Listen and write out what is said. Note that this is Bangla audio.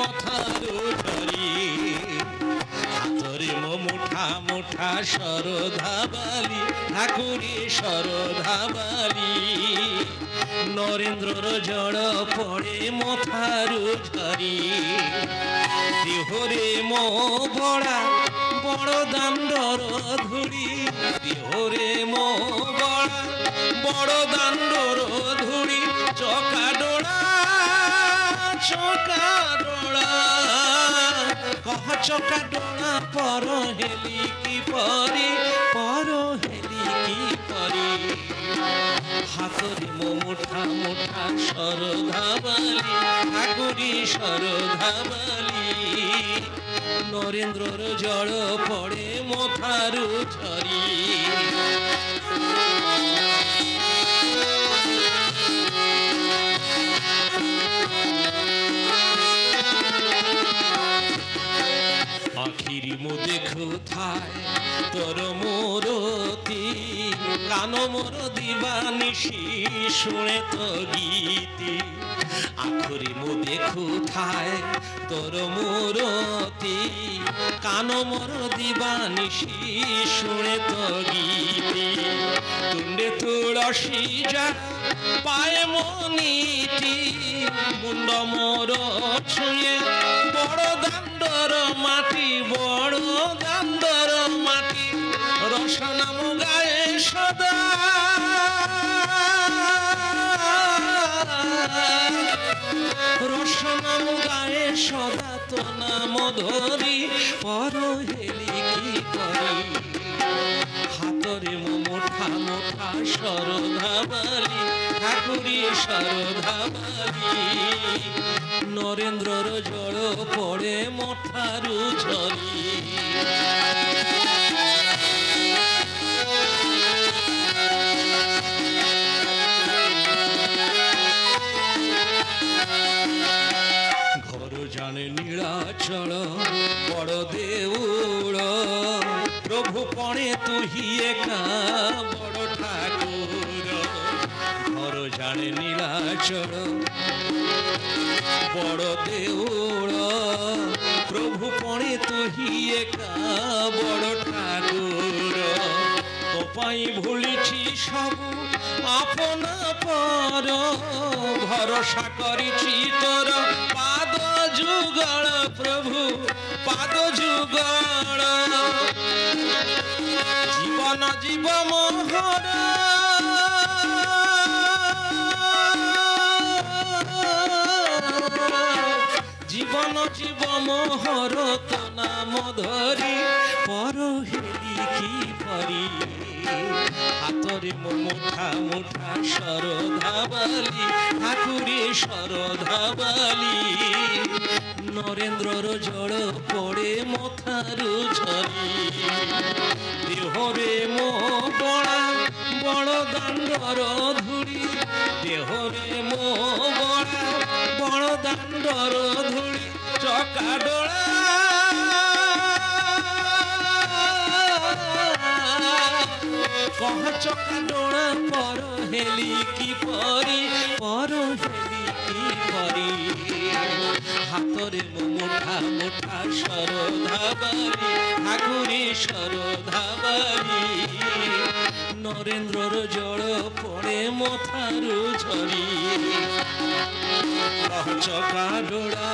ମଥାରୁ ଝରି ହାତରେ ମୋ ମୁଠା ମୁଠା ଶରଧା ବାଲି ଠାକୁରୀ ଶରଧା ବାଲି ନରେନ୍ଦ୍ରର ଜଳ ପଡ଼େ ମଥାରୁ ଝରି ଦେହରେ ମୋ ବଳା ବଡ଼ ଦାଣ୍ଡର ଧୂଳି ଦେହରେ ମୋ ବଳା ବଡ଼ ଦାଣ୍ଡର ଧୂଳି ଚକା ଡୋଳା କହ ଚକା ଡୋଳା ପର ହେଲି କି ପରି ହାତରେ ମୋ ମୁଠା ମୁଠା ଶରଧା ବାଲି ଠାକୁରୀ ଶରଧା ବାଲି ନରେନ୍ଦ୍ରର ଜଳ ପଡ଼େ ମଥାରୁ ଝରି আখিরি মো দেখুথায় তোর মোরতি কান মোর দিবানিশি শুনে তো গীতি আখরি মো দেখুথায় তোর মোরতি কান মোর দিবানিশি শুনে তো গীতি তুণ্ডে তুলসী যা পায়ে মনিটি মুন্ড মোর ছুঁয়ে বড় দাণ্ডর মাটি বড় দাণ্ডর মাটি রসনাম গায়ে সদা রসনাম গায়ে সদা তো নাম ধরি পর হেলি কি করি হাতরে মো মুঠা মুঠা শরধা বালি ঠাকুরি শরধা বালি নরেন্দ্রর জল পড়ে মথারু ঝরি ঘর জানে নীলাচল বড় দেউল প্রভু পণে তুহি একা বড় ঠাকুর ঘর জানে নীলাচল বড় দেউল প্রভু পণে তুহি একা বড় ঠাকুর তো পাই ভুলিছি সবু আপনা পর ভরসা করিছি তোর পাদ যুগল প্রভু পাদ যুগল জীবন জীব মোহর জীবন জীব মোহর তো নাম ধরি পর হেলি কি পরি হাতরে মো মুঠা মুঠা শরধা বালি ঠাকুরে শরধা বালি নরেন্দ্রর জল পড়ে মথারু ঝরি দেহরে মো বড়া বড় দাণ্ডর ধূলি দেহরে মো বড়া বড় দাণ্ডর ধূলি চকা ডোলা কহ চকা ডোলা পর হেলি কি পরি হাতরে মো মুঠা মুঠা শরধা বালি ঠাকুরে শরধা বালি নরেন্দ্রর জল পড়ে মথারু ঝরি কহ চকা ডোলা